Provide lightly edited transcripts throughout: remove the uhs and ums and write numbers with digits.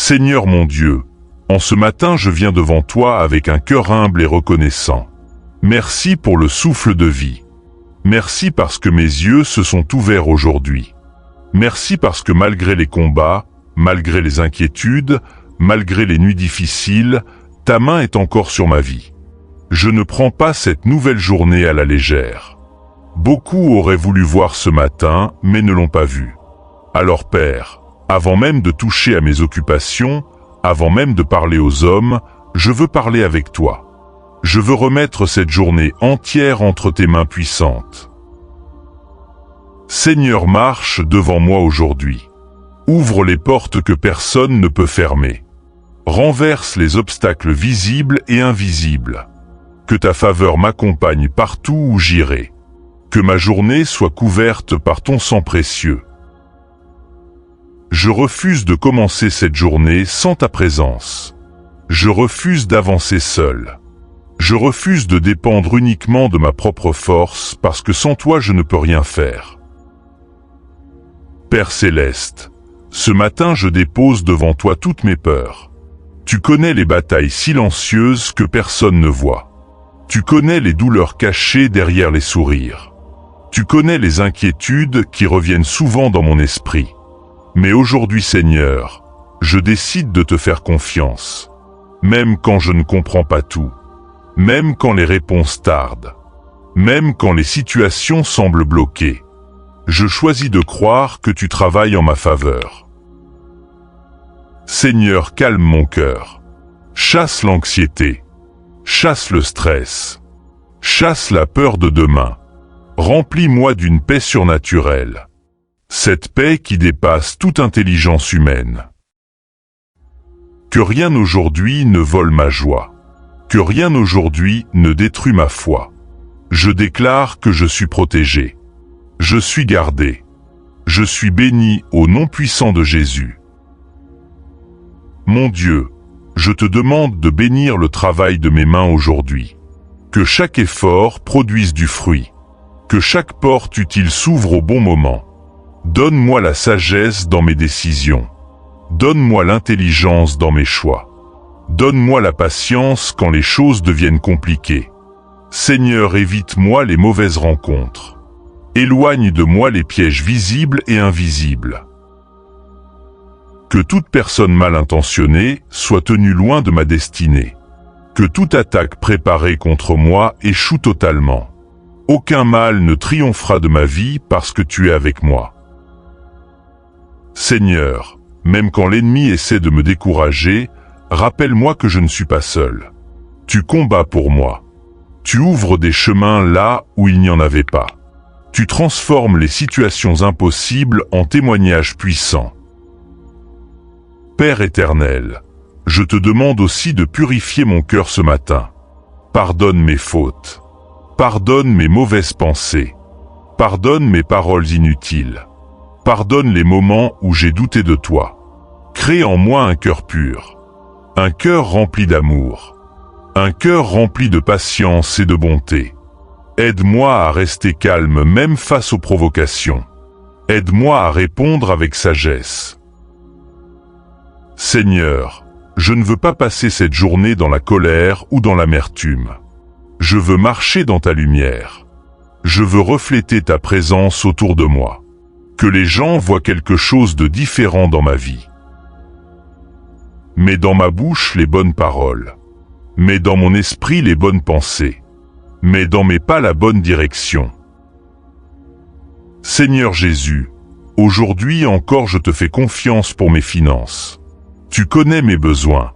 Seigneur mon Dieu, en ce matin je viens devant toi avec un cœur humble et reconnaissant. Merci pour le souffle de vie. Merci parce que mes yeux se sont ouverts aujourd'hui. Merci parce que malgré les combats, malgré les inquiétudes, malgré les nuits difficiles, ta main est encore sur ma vie. Je ne prends pas cette nouvelle journée à la légère. Beaucoup auraient voulu voir ce matin, mais ne l'ont pas vu. Alors Père, avant même de toucher à mes occupations, avant même de parler aux hommes, je veux parler avec toi. Je veux remettre cette journée entière entre tes mains puissantes. Seigneur, marche devant moi aujourd'hui. Ouvre les portes que personne ne peut fermer. Renverse les obstacles visibles et invisibles. Que ta faveur m'accompagne partout où j'irai. Que ma journée soit couverte par ton sang précieux. Je refuse de commencer cette journée sans ta présence. Je refuse d'avancer seul. Je refuse de dépendre uniquement de ma propre force parce que sans toi je ne peux rien faire. Père Céleste, ce matin je dépose devant toi toutes mes peurs. Tu connais les batailles silencieuses que personne ne voit. Tu connais les douleurs cachées derrière les sourires. Tu connais les inquiétudes qui reviennent souvent dans mon esprit. Mais aujourd'hui, Seigneur, je décide de te faire confiance, même quand je ne comprends pas tout, même quand les réponses tardent, même quand les situations semblent bloquées. Je choisis de croire que tu travailles en ma faveur. Seigneur, calme mon cœur. Chasse l'anxiété. Chasse le stress. Chasse la peur de demain. Remplis-moi d'une paix surnaturelle. Cette paix qui dépasse toute intelligence humaine. Que rien aujourd'hui ne vole ma joie. Que rien aujourd'hui ne détruit ma foi. Je déclare que je suis protégé. Je suis gardé. Je suis béni au nom puissant de Jésus. Mon Dieu, je te demande de bénir le travail de mes mains aujourd'hui. Que chaque effort produise du fruit. Que chaque porte utile s'ouvre au bon moment. Donne-moi la sagesse dans mes décisions. Donne-moi l'intelligence dans mes choix. Donne-moi la patience quand les choses deviennent compliquées. Seigneur, évite-moi les mauvaises rencontres. Éloigne de moi les pièges visibles et invisibles. Que toute personne mal intentionnée soit tenue loin de ma destinée. Que toute attaque préparée contre moi échoue totalement. Aucun mal ne triomphera de ma vie parce que tu es avec moi. Seigneur, même quand l'ennemi essaie de me décourager, rappelle-moi que je ne suis pas seul. Tu combats pour moi. Tu ouvres des chemins là où il n'y en avait pas. Tu transformes les situations impossibles en témoignages puissants. Père éternel, je te demande aussi de purifier mon cœur ce matin. Pardonne mes fautes. Pardonne mes mauvaises pensées. Pardonne mes paroles inutiles. Pardonne les moments où j'ai douté de toi. Crée en moi un cœur pur. Un cœur rempli d'amour. Un cœur rempli de patience et de bonté. Aide-moi à rester calme même face aux provocations. Aide-moi à répondre avec sagesse. Seigneur, je ne veux pas passer cette journée dans la colère ou dans l'amertume. Je veux marcher dans ta lumière. Je veux refléter ta présence autour de moi. Que les gens voient quelque chose de différent dans ma vie. Mets dans ma bouche les bonnes paroles. Mets dans mon esprit les bonnes pensées. Mets dans mes pas la bonne direction. Seigneur Jésus, aujourd'hui encore je te fais confiance pour mes finances. Tu connais mes besoins.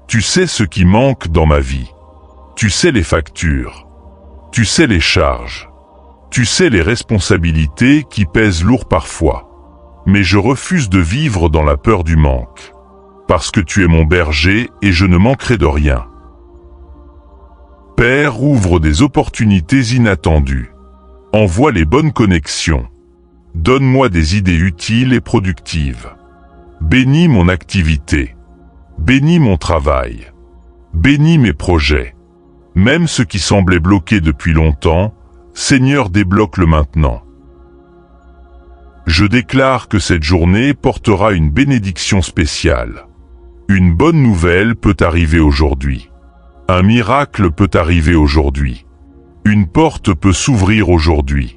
Tu sais ce qui manque dans ma vie. Tu sais les factures. Tu sais les charges. Tu sais les responsabilités qui pèsent lourd parfois. Mais je refuse de vivre dans la peur du manque. Parce que tu es mon berger et je ne manquerai de rien. Père, ouvre des opportunités inattendues. Envoie les bonnes connexions. Donne-moi des idées utiles et productives. Bénis mon activité. Bénis mon travail. Bénis mes projets. Même ceux qui semblaient bloqués depuis longtemps, Seigneur, débloque-le maintenant. Je déclare que cette journée portera une bénédiction spéciale. Une bonne nouvelle peut arriver aujourd'hui. Un miracle peut arriver aujourd'hui. Une porte peut s'ouvrir aujourd'hui.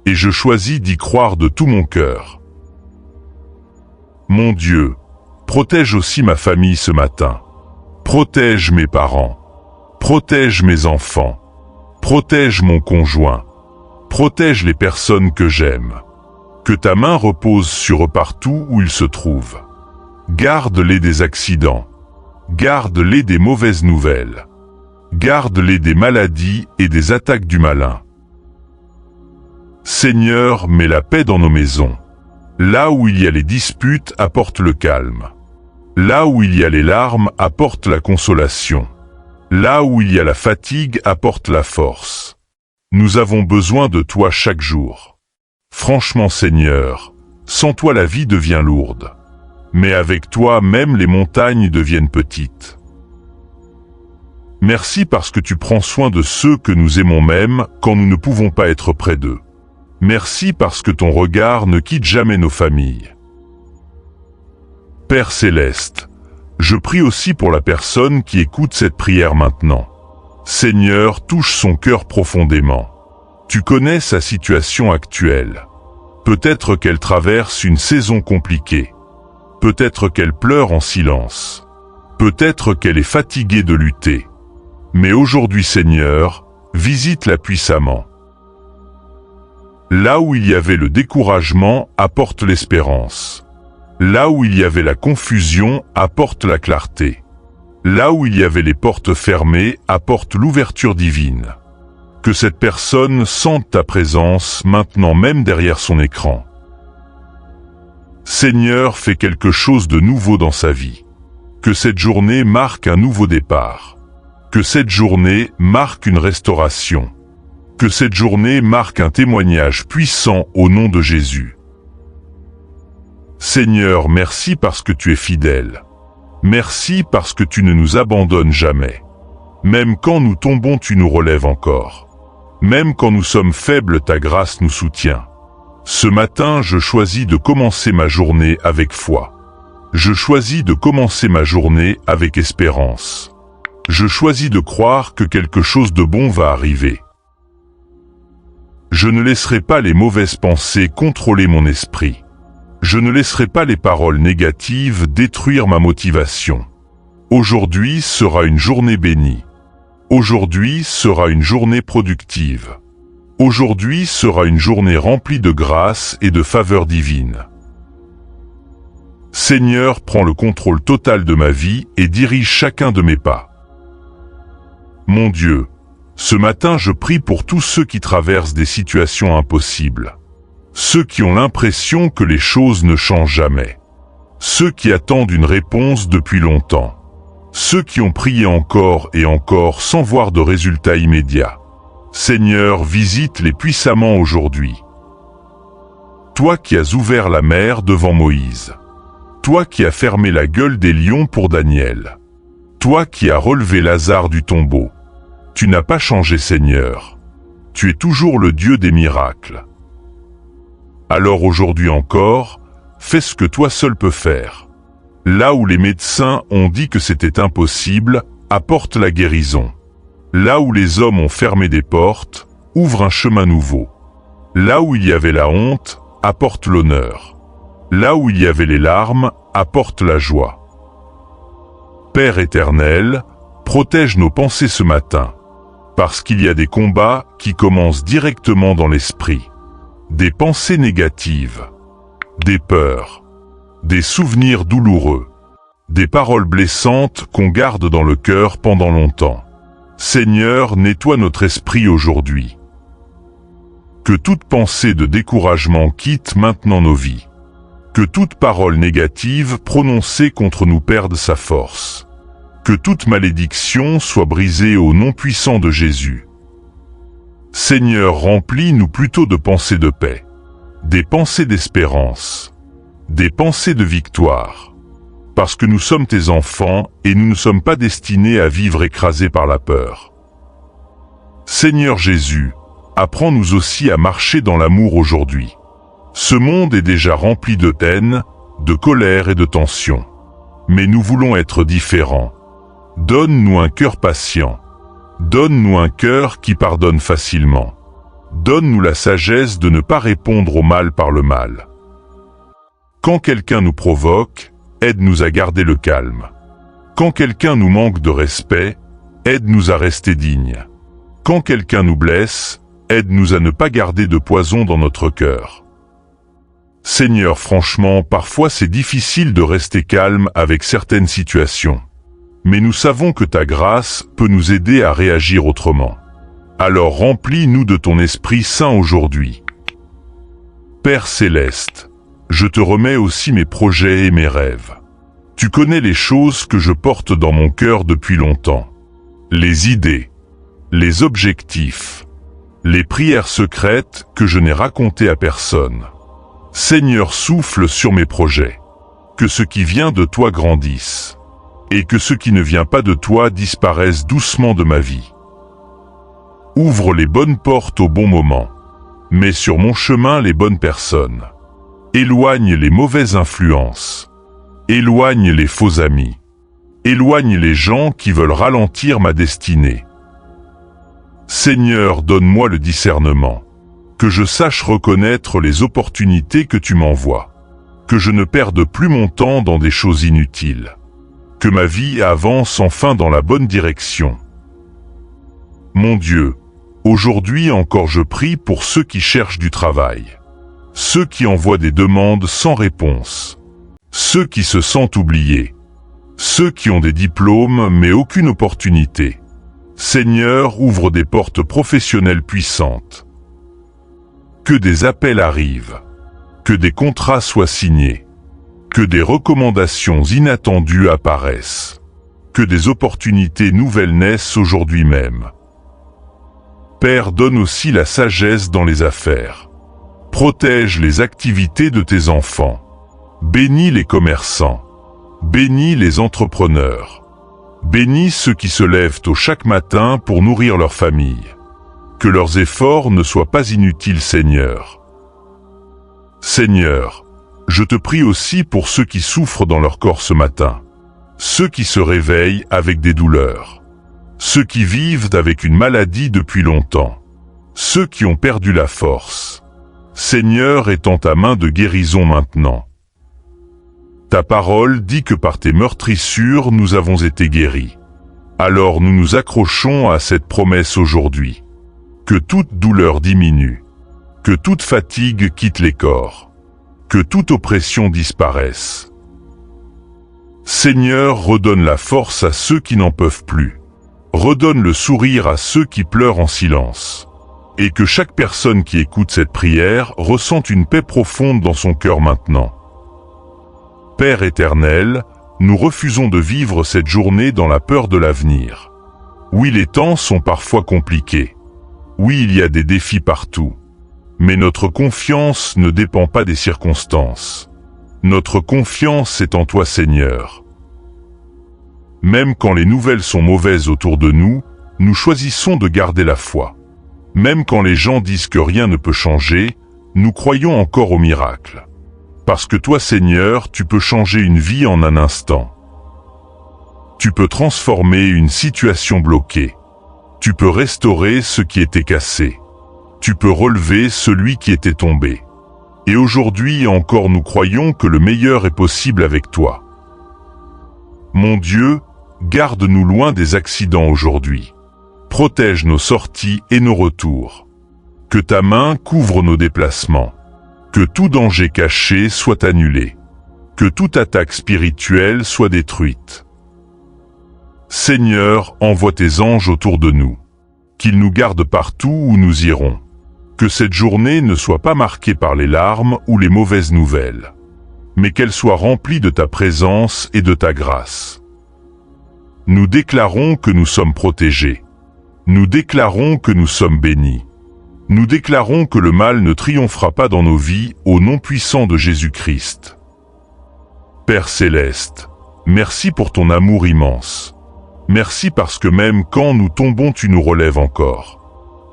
Et je choisis d'y croire de tout mon cœur. Mon Dieu, protège aussi ma famille ce matin. Protège mes parents. Protège mes enfants. Protège mon conjoint. Protège les personnes que j'aime. Que ta main repose sur eux partout où ils se trouvent. Garde-les des accidents. Garde-les des mauvaises nouvelles. Garde-les des maladies et des attaques du malin. Seigneur, mets la paix dans nos maisons. Là où il y a les disputes, apporte le calme. Là où il y a les larmes, apporte la consolation. Là où il y a la fatigue, apporte la force. Nous avons besoin de toi chaque jour. Franchement, Seigneur, sans toi la vie devient lourde. Mais avec toi, même les montagnes deviennent petites. Merci parce que tu prends soin de ceux que nous aimons même quand nous ne pouvons pas être près d'eux. Merci parce que ton regard ne quitte jamais nos familles. Père Céleste, je prie aussi pour la personne qui écoute cette prière maintenant. Seigneur, touche son cœur profondément. Tu connais sa situation actuelle. Peut-être qu'elle traverse une saison compliquée. Peut-être qu'elle pleure en silence. Peut-être qu'elle est fatiguée de lutter. Mais aujourd'hui, Seigneur, visite-la puissamment. Là où il y avait le découragement, apporte l'espérance. Là où il y avait la confusion, apporte la clarté. Là où il y avait les portes fermées, apporte l'ouverture divine. Que cette personne sente ta présence maintenant même derrière son écran. Seigneur, fais quelque chose de nouveau dans sa vie. Que cette journée marque un nouveau départ. Que cette journée marque une restauration. Que cette journée marque un témoignage puissant au nom de Jésus. Seigneur, merci parce que tu es fidèle. Merci parce que tu ne nous abandonnes jamais. Même quand nous tombons, tu nous relèves encore. Même quand nous sommes faibles, ta grâce nous soutient. Ce matin, je choisis de commencer ma journée avec foi. Je choisis de commencer ma journée avec espérance. Je choisis de croire que quelque chose de bon va arriver. Je ne laisserai pas les mauvaises pensées contrôler mon esprit. Je ne laisserai pas les paroles négatives détruire ma motivation. Aujourd'hui sera une journée bénie. Aujourd'hui sera une journée productive. Aujourd'hui sera une journée remplie de grâce et de faveur divine. Seigneur, prends le contrôle total de ma vie et dirige chacun de mes pas. Mon Dieu, ce matin je prie pour tous ceux qui traversent des situations impossibles. Ceux qui ont l'impression que les choses ne changent jamais. Ceux qui attendent une réponse depuis longtemps. Ceux qui ont prié encore et encore sans voir de résultats immédiats. Seigneur, visite-les puissamment aujourd'hui. Toi qui as ouvert la mer devant Moïse. Toi qui as fermé la gueule des lions pour Daniel. Toi qui as relevé Lazare du tombeau. Tu n'as pas changé, Seigneur. Tu es toujours le Dieu des miracles. Alors aujourd'hui encore, fais ce que toi seul peux faire. Là où les médecins ont dit que c'était impossible, apporte la guérison. Là où les hommes ont fermé des portes, ouvre un chemin nouveau. Là où il y avait la honte, apporte l'honneur. Là où il y avait les larmes, apporte la joie. Père éternel, protège nos pensées ce matin, parce qu'il y a des combats qui commencent directement dans l'esprit. Des pensées négatives, des peurs, des souvenirs douloureux, des paroles blessantes qu'on garde dans le cœur pendant longtemps. Seigneur, nettoie notre esprit aujourd'hui. Que toute pensée de découragement quitte maintenant nos vies. Que toute parole négative prononcée contre nous perde sa force. Que toute malédiction soit brisée au nom puissant de Jésus. Seigneur, remplis-nous plutôt de pensées de paix, des pensées d'espérance, des pensées de victoire, parce que nous sommes tes enfants et nous ne sommes pas destinés à vivre écrasés par la peur. Seigneur Jésus, apprends-nous aussi à marcher dans l'amour aujourd'hui. Ce monde est déjà rempli de haine, de colère et de tension. mais nous voulons être différents. Donne-nous un cœur patient. Donne-nous un cœur qui pardonne facilement. Donne-nous la sagesse de ne pas répondre au mal par le mal. Quand quelqu'un nous provoque, aide-nous à garder le calme. Quand quelqu'un nous manque de respect, aide-nous à rester dignes. Quand quelqu'un nous blesse, aide-nous à ne pas garder de poison dans notre cœur. Seigneur, franchement, parfois c'est difficile de rester calme avec certaines situations. Mais nous savons que ta grâce peut nous aider à réagir autrement. Alors remplis-nous de ton Esprit Saint aujourd'hui. Père Céleste, je te remets aussi mes projets et mes rêves. Tu connais les choses que je porte dans mon cœur depuis longtemps. Les idées, les objectifs, les prières secrètes que je n'ai racontées à personne. Seigneur, souffle sur mes projets. Que ce qui vient de toi grandisse. Et que ce qui ne vient pas de toi disparaisse doucement de ma vie. Ouvre les bonnes portes au bon moment. Mets sur mon chemin les bonnes personnes. Éloigne les mauvaises influences. Éloigne les faux amis. Éloigne les gens qui veulent ralentir ma destinée. Seigneur, donne-moi le discernement. Que je sache reconnaître les opportunités que tu m'envoies. Que je ne perde plus mon temps dans des choses inutiles. Que ma vie avance enfin dans la bonne direction. Mon Dieu, aujourd'hui encore je prie pour ceux qui cherchent du travail. Ceux qui envoient des demandes sans réponse. Ceux qui se sentent oubliés. Ceux qui ont des diplômes mais aucune opportunité. Seigneur, ouvre des portes professionnelles puissantes. Que des appels arrivent. Que des contrats soient signés. Que des recommandations inattendues apparaissent. Que des opportunités nouvelles naissent aujourd'hui même. Père, donne aussi la sagesse dans les affaires. Protège les activités de tes enfants. Bénis les commerçants. Bénis les entrepreneurs. Bénis ceux qui se lèvent tôt chaque matin pour nourrir leur famille. Que leurs efforts ne soient pas inutiles, Seigneur. Seigneur, je te prie aussi pour ceux qui souffrent dans leur corps ce matin. Ceux qui se réveillent avec des douleurs. Ceux qui vivent avec une maladie depuis longtemps. Ceux qui ont perdu la force. Seigneur, étends ta main de guérison maintenant. Ta parole dit que par tes meurtrissures nous avons été guéris. Alors nous nous accrochons à cette promesse aujourd'hui. Que toute douleur diminue. Que toute fatigue quitte les corps. Que toute oppression disparaisse. Seigneur, redonne la force à ceux qui n'en peuvent plus. Redonne le sourire à ceux qui pleurent en silence. Et que chaque personne qui écoute cette prière ressente une paix profonde dans son cœur maintenant. Père éternel, nous refusons de vivre cette journée dans la peur de l'avenir. Oui, les temps sont parfois compliqués. Oui, il y a des défis partout. Mais notre confiance ne dépend pas des circonstances. Notre confiance est en toi, Seigneur. Même quand les nouvelles sont mauvaises autour de nous, nous choisissons de garder la foi. Même quand les gens disent que rien ne peut changer, nous croyons encore au miracle. Parce que toi, Seigneur, tu peux changer une vie en un instant. Tu peux transformer une situation bloquée. Tu peux restaurer ce qui était cassé. Tu peux relever celui qui était tombé. Et aujourd'hui encore nous croyons que le meilleur est possible avec toi. Mon Dieu, garde-nous loin des accidents aujourd'hui. Protège nos sorties et nos retours. Que ta main couvre nos déplacements. Que tout danger caché soit annulé. Que toute attaque spirituelle soit détruite. Seigneur, envoie tes anges autour de nous. Qu'ils nous gardent partout où nous irons. Que cette journée ne soit pas marquée par les larmes ou les mauvaises nouvelles, mais qu'elle soit remplie de ta présence et de ta grâce. Nous déclarons que nous sommes protégés. Nous déclarons que nous sommes bénis. Nous déclarons que le mal ne triomphera pas dans nos vies au nom puissant de Jésus-Christ. Père Céleste, merci pour ton amour immense. Merci parce que même quand nous tombons, tu nous relèves encore.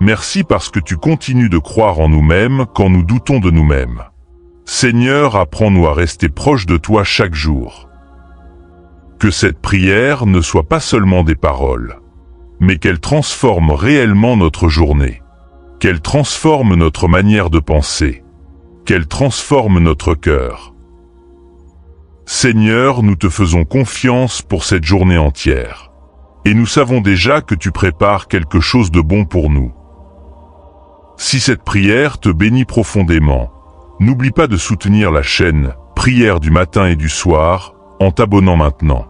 Merci parce que tu continues de croire en nous-mêmes quand nous doutons de nous-mêmes. Seigneur, apprends-nous à rester proches de toi chaque jour. Que cette prière ne soit pas seulement des paroles, mais qu'elle transforme réellement notre journée, qu'elle transforme notre manière de penser, qu'elle transforme notre cœur. Seigneur, nous te faisons confiance pour cette journée entière. Et nous savons déjà que tu prépares quelque chose de bon pour nous. Si cette prière te bénit profondément, n'oublie pas de soutenir la chaîne Prière du matin et du soir en t'abonnant maintenant.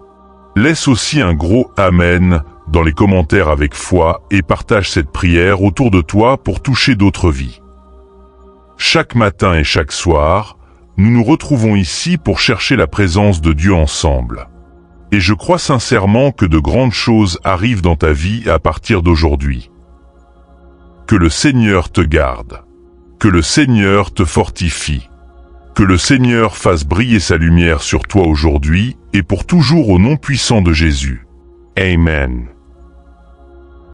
Laisse aussi un gros Amen dans les commentaires avec foi et partage cette prière autour de toi pour toucher d'autres vies. Chaque matin et chaque soir, nous nous retrouvons ici pour chercher la présence de Dieu ensemble. Et je crois sincèrement que de grandes choses arrivent dans ta vie à partir d'aujourd'hui. Que le Seigneur te garde, que le Seigneur te fortifie, que le Seigneur fasse briller sa lumière sur toi aujourd'hui et pour toujours au nom puissant de Jésus. Amen.